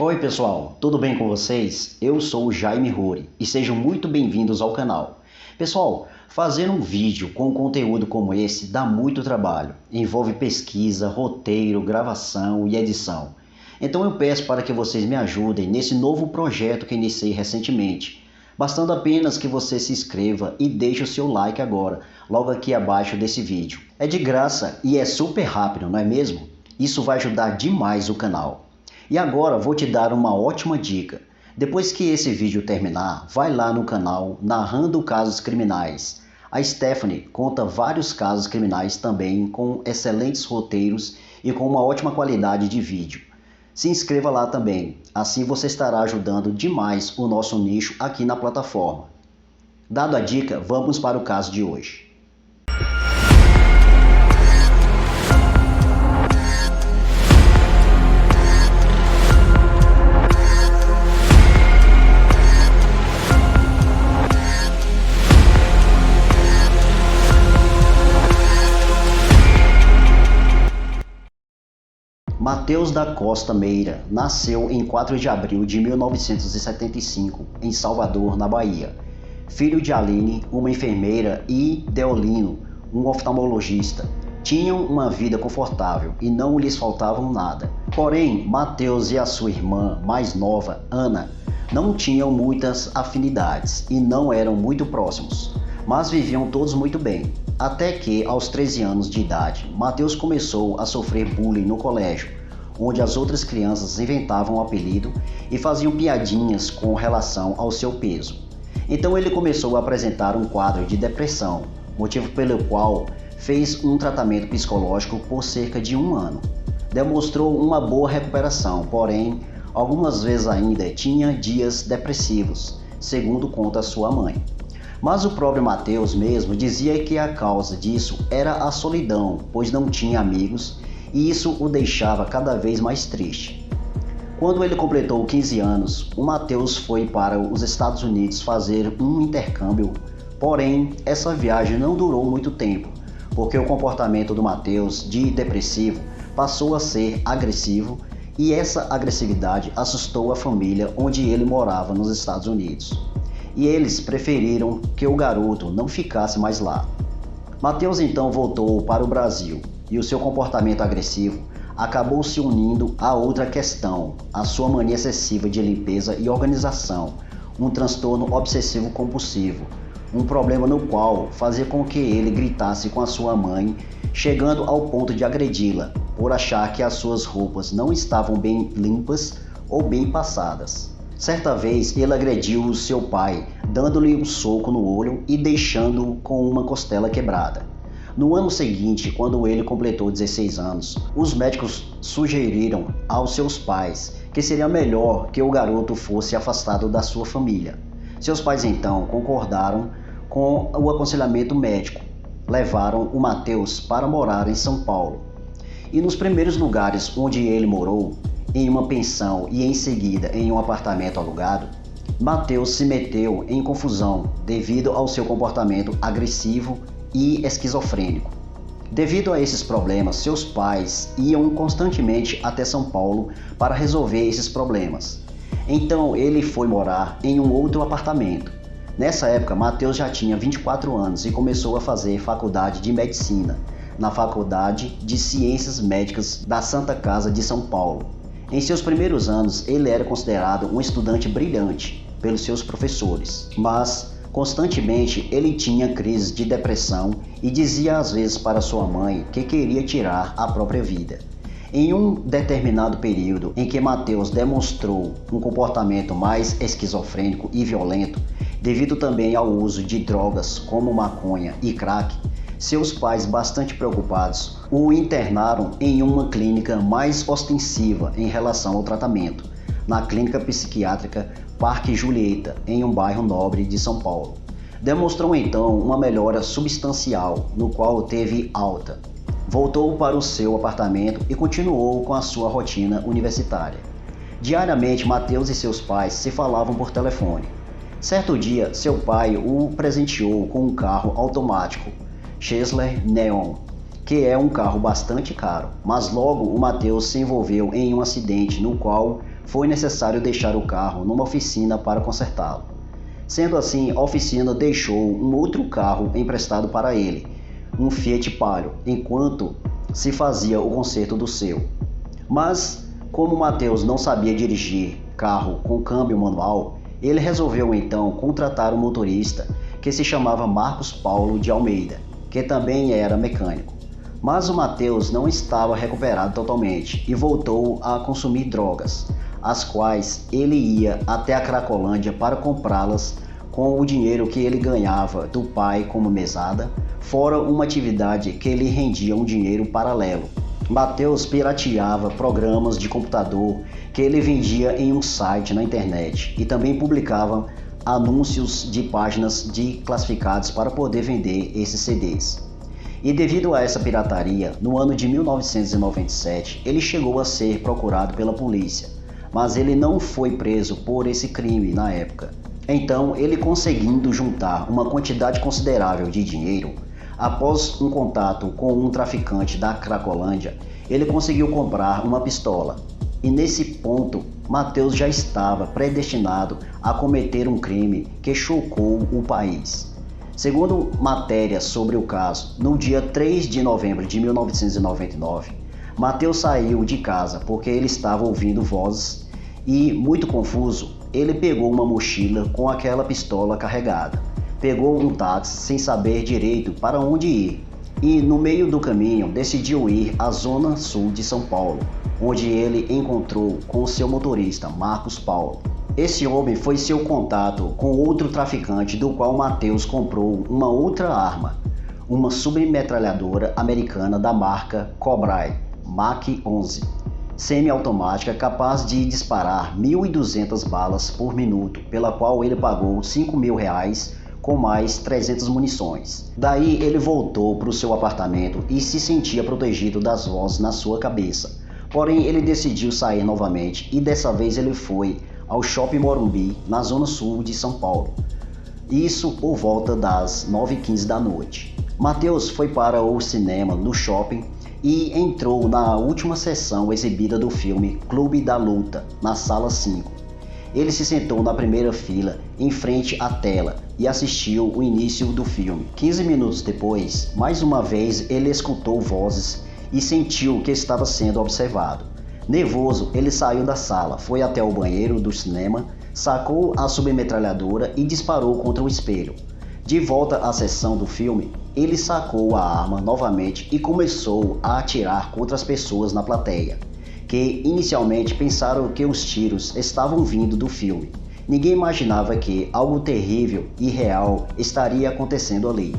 Oi pessoal, tudo bem com vocês? Eu sou o Jaime Rory e sejam muito bem-vindos ao canal. Pessoal, fazer um vídeo com conteúdo como esse dá muito trabalho, envolve pesquisa, roteiro, gravação e edição. Então eu peço para que vocês me ajudem nesse novo projeto que iniciei recentemente, bastando apenas que você se inscreva e deixe o seu like agora, logo aqui abaixo desse vídeo. É de graça e é super rápido, não é mesmo? Isso vai ajudar demais o canal. E agora vou te dar uma ótima dica. Depois que esse vídeo terminar, vai lá no canal Narrando Casos Criminais. A Stephanie conta vários casos criminais também, com excelentes roteiros e com uma ótima qualidade de vídeo. Se inscreva lá também, assim você estará ajudando demais o nosso nicho aqui na plataforma. Dado a dica, vamos para o caso de hoje. Mateus da Costa Meira nasceu em 4 de abril de 1975 em Salvador, na Bahia. Filho de Aline, uma enfermeira, e Deolino, um oftalmologista. Tinham uma vida confortável e não lhes faltavam nada. Porém, Mateus e a sua irmã mais nova, Ana, não tinham muitas afinidades e não eram muito próximos, mas viviam todos muito bem. Até que, aos 13 anos de idade, Mateus começou a sofrer bullying no colégio, onde as outras crianças inventavam um apelido e faziam piadinhas com relação ao seu peso. Então ele começou a apresentar um quadro de depressão, motivo pelo qual fez um tratamento psicológico por cerca de 1 ano. Demonstrou uma boa recuperação, porém, algumas vezes ainda tinha dias depressivos, segundo conta sua mãe. Mas o próprio Mateus mesmo dizia que a causa disso era a solidão, pois não tinha amigos e isso o deixava cada vez mais triste. Quando ele completou 15 anos, o Mateus foi para os Estados Unidos fazer um intercâmbio, porém essa viagem não durou muito tempo, porque o comportamento do Mateus de depressivo passou a ser agressivo e essa agressividade assustou a família onde ele morava nos Estados Unidos. E eles preferiram que o garoto não ficasse mais lá. Mateus então voltou para o Brasil e o seu comportamento agressivo acabou se unindo a outra questão, a sua mania excessiva de limpeza e organização, um transtorno obsessivo-compulsivo, um problema no qual fazia com que ele gritasse com a sua mãe, chegando ao ponto de agredi-la, por achar que as suas roupas não estavam bem limpas ou bem passadas. Certa vez ele agrediu o seu pai, dando-lhe um soco no olho e deixando-o com uma costela quebrada. No ano seguinte, quando ele completou 16 anos, os médicos sugeriram aos seus pais que seria melhor que o garoto fosse afastado da sua família. Seus pais então concordaram com o aconselhamento médico. Levaram o Mateus para morar em São Paulo. E nos primeiros lugares onde ele morou, em uma pensão e em seguida em um apartamento alugado, Mateus se meteu em confusão devido ao seu comportamento agressivo e esquizofrênico. Devido a esses problemas, seus pais iam constantemente até São Paulo para resolver esses problemas. Então ele foi morar em um outro apartamento. Nessa época, Mateus já tinha 24 anos e começou a fazer faculdade de medicina na Faculdade de Ciências Médicas da Santa Casa de São Paulo. Em seus primeiros anos, ele era considerado um estudante brilhante pelos seus professores, mas constantemente ele tinha crises de depressão e dizia às vezes para sua mãe que queria tirar a própria vida. Em um determinado período em que Mateus demonstrou um comportamento mais esquizofrênico e violento, devido também ao uso de drogas como maconha e crack, seus pais, bastante preocupados, o internaram em uma clínica mais ostensiva em relação ao tratamento, na Clínica Psiquiátrica Parque Julieta, em um bairro nobre de São Paulo. Demonstrou então uma melhora substancial, no qual teve alta. Voltou para o seu apartamento e continuou com a sua rotina universitária. Diariamente, Mateus e seus pais se falavam por telefone. Certo dia, seu pai o presenteou com um carro automático, Chrysler Neon, que é um carro bastante caro, mas logo o Mateus se envolveu em um acidente no qual foi necessário deixar o carro numa oficina para consertá-lo. Sendo assim, a oficina deixou um outro carro emprestado para ele, um Fiat Palio, enquanto se fazia o conserto do seu. Mas, como Mateus não sabia dirigir carro com câmbio manual, ele resolveu então contratar um motorista que se chamava Marcos Paulo de Almeida, que também era mecânico. Mas o Mateus não estava recuperado totalmente e voltou a consumir drogas, as quais ele ia até a Cracolândia para comprá-las com o dinheiro que ele ganhava do pai como mesada, fora uma atividade que lhe rendia um dinheiro paralelo. Mateus pirateava programas de computador que ele vendia em um site na internet e também publicava anúncios de páginas de classificados para poder vender esses CDs. E devido a essa pirataria, no ano de 1997, ele chegou a ser procurado pela polícia, mas ele não foi preso por esse crime na época. Então, ele conseguindo juntar uma quantidade considerável de dinheiro, após um contato com um traficante da Cracolândia, ele conseguiu comprar uma pistola. E nesse ponto, Mateus já estava predestinado a cometer um crime que chocou o país. Segundo matérias sobre o caso, no dia 3 de novembro de 1999, Mateus saiu de casa porque ele estava ouvindo vozes e, muito confuso, ele pegou uma mochila com aquela pistola carregada. Pegou um táxi sem saber direito para onde ir e, no meio do caminho, decidiu ir à zona sul de São Paulo, onde ele encontrou com seu motorista, Marcos Paulo. Esse homem foi seu contato com outro traficante do qual Mateus comprou uma outra arma, uma submetralhadora americana da marca Cobra Mach 11, semiautomática capaz de disparar 1.200 balas por minuto, pela qual ele pagou R$5.000 com mais 300 munições. Daí ele voltou para o seu apartamento e se sentia protegido das vozes na sua cabeça. Porém, ele decidiu sair novamente e dessa vez ele foi ao Shopping Morumbi, na zona sul de São Paulo. Isso por volta das 9h15 da noite. Mateus foi para o cinema no shopping e entrou na última sessão exibida do filme Clube da Luta, na sala 5. Ele se sentou na primeira fila, em frente à tela, e assistiu o início do filme. 15 minutos depois, mais uma vez ele escutou vozes e sentiu que estava sendo observado. Nervoso, ele saiu da sala, foi até o banheiro do cinema, sacou a submetralhadora e disparou contra o espelho. De volta à sessão do filme, ele sacou a arma novamente e começou a atirar contra as pessoas na plateia, que inicialmente pensaram que os tiros estavam vindo do filme. Ninguém imaginava que algo terrível e real estaria acontecendo ali.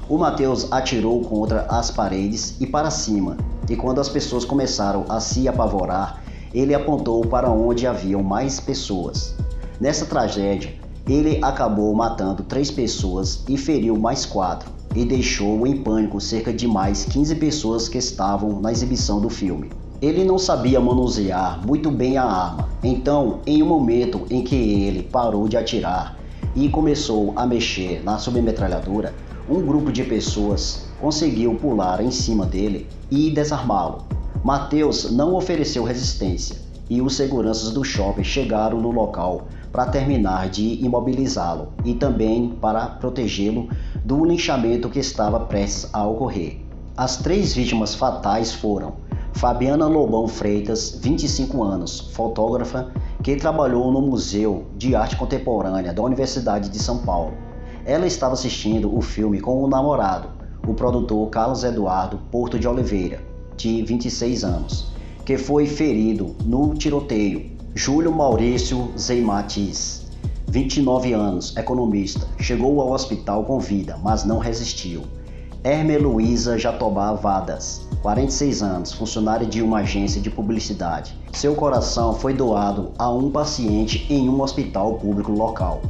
O Mateus atirou contra as paredes e para cima, e quando as pessoas começaram a se apavorar, ele apontou para onde haviam mais pessoas. Nessa tragédia, ele acabou matando 3 pessoas e feriu mais 4, e deixou em pânico cerca de mais 15 pessoas que estavam na exibição do filme. Ele não sabia manusear muito bem a arma, então, em um momento em que ele parou de atirar e começou a mexer na submetralhadora, um grupo de pessoas conseguiu pular em cima dele e desarmá-lo. Mateus não ofereceu resistência e os seguranças do shopping chegaram no local para terminar de imobilizá-lo e também para protegê-lo do linchamento que estava prestes a ocorrer. As 3 vítimas fatais foram Fabiana Lobão Freitas, 25 anos, fotógrafa que trabalhou no Museu de Arte Contemporânea da Universidade de São Paulo. Ela estava assistindo o filme com o namorado, o produtor Carlos Eduardo Porto de Oliveira, de 26 anos, que foi ferido no tiroteio. Júlio Maurício Zeimatiz, 29 anos, economista, chegou ao hospital com vida, mas não resistiu. Herme Luísa Jatobá Vadas, 46 anos, funcionária de uma agência de publicidade. Seu coração foi doado a um paciente em um hospital público local.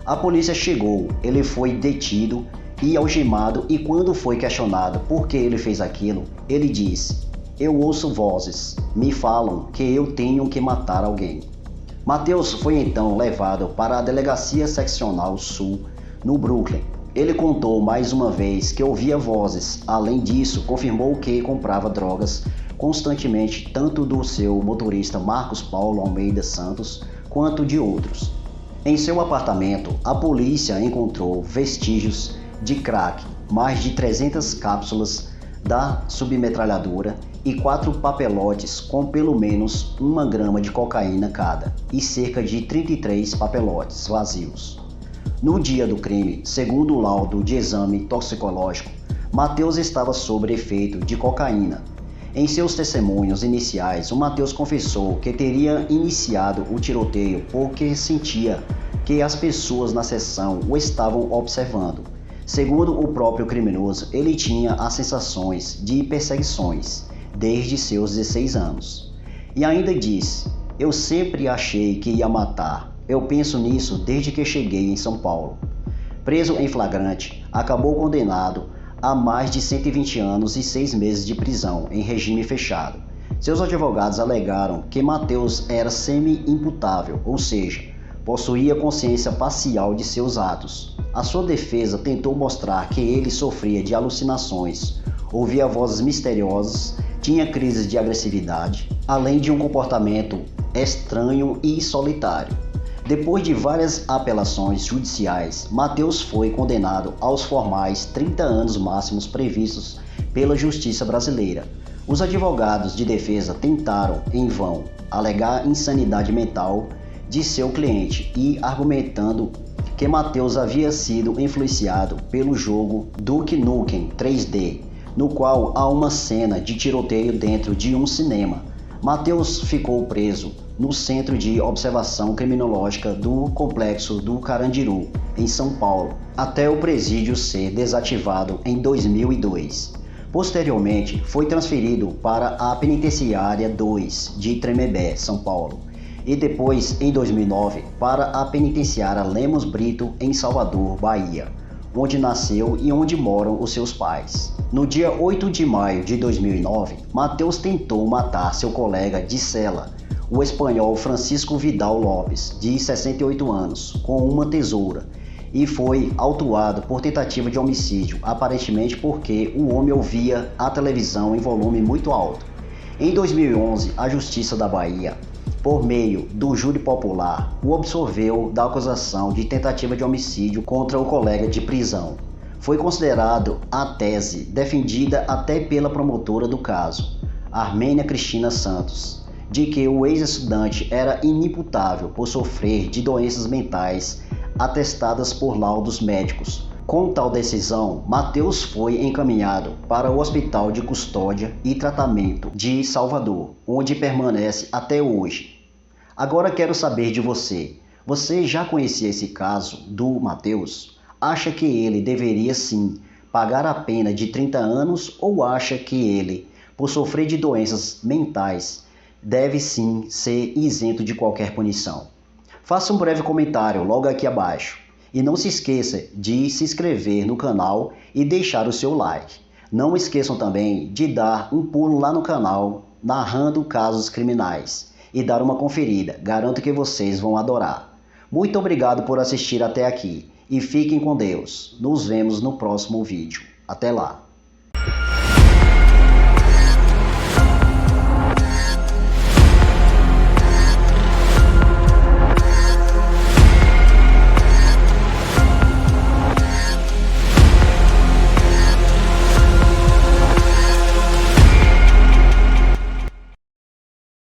A polícia chegou, ele foi detido e algemado e quando foi questionado por que ele fez aquilo, ele disse: "Eu ouço vozes, me falam que eu tenho que matar alguém." Mateus foi então levado para a Delegacia Seccional Sul, no Brooklyn. Ele contou mais uma vez que ouvia vozes. Além disso, confirmou que comprava drogas constantemente tanto do seu motorista Marcos Paulo Almeida Santos quanto de outros. Em seu apartamento, a polícia encontrou vestígios de crack, mais de 300 cápsulas da submetralhadora e 4 papelotes com pelo menos 1 grama de cocaína cada e cerca de 33 papelotes vazios. No dia do crime, segundo o laudo de exame toxicológico, Matheus estava sob efeito de cocaína. Em seus testemunhos iniciais, o Matheus confessou que teria iniciado o tiroteio porque sentia que as pessoas na seção o estavam observando. Segundo o próprio criminoso, ele tinha as sensações de perseguições desde seus 16 anos. E ainda disse: "Eu sempre achei que ia matar. Eu penso nisso desde que cheguei em São Paulo." Preso em flagrante, acabou condenado a mais de 120 anos e 6 meses de prisão em regime fechado. Seus advogados alegaram que Matheus era semi-imputável, ou seja, possuía consciência parcial de seus atos. A sua defesa tentou mostrar que ele sofria de alucinações, ouvia vozes misteriosas, tinha crises de agressividade, além de um comportamento estranho e solitário. Depois de várias apelações judiciais, Matheus foi condenado aos formais 30 anos máximos previstos pela Justiça brasileira. Os advogados de defesa tentaram, em vão, alegar insanidade mental de seu cliente e argumentando que Matheus havia sido influenciado pelo jogo Duke Nukem 3D, no qual há uma cena de tiroteio dentro de um cinema. Matheus ficou preso no Centro de Observação Criminológica do Complexo do Carandiru, em São Paulo, até o presídio ser desativado em 2002. Posteriormente, foi transferido para a Penitenciária 2 de Tremembé, São Paulo, e depois, em 2009, para a Penitenciária Lemos Brito, em Salvador, Bahia, onde nasceu e onde moram os seus pais. No dia 8 de maio de 2009, Matheus tentou matar seu colega de cela, o espanhol Francisco Vidal Lopes, de 68 anos, com uma tesoura, e foi autuado por tentativa de homicídio, aparentemente porque o homem ouvia a televisão em volume muito alto. Em 2011, a Justiça da Bahia, por meio do júri popular, o absolveu da acusação de tentativa de homicídio contra o colega de prisão. Foi considerado a tese defendida até pela promotora do caso, Armênia Cristina Santos, de que o ex-estudante era inimputável por sofrer de doenças mentais atestadas por laudos médicos. Com tal decisão, Matheus foi encaminhado para o Hospital de Custódia e Tratamento de Salvador, onde permanece até hoje. Agora quero saber de você. Você já conhecia esse caso do Matheus? Acha que ele deveria sim pagar a pena de 30 anos ou acha que ele, por sofrer de doenças mentais, deve sim ser isento de qualquer punição? Faça um breve comentário logo aqui abaixo. E não se esqueça de se inscrever no canal e deixar o seu like. Não esqueçam também de dar um pulo lá no canal Narrando Casos Criminais e dar uma conferida. Garanto que vocês vão adorar. Muito obrigado por assistir até aqui e fiquem com Deus. Nos vemos no próximo vídeo. Até lá!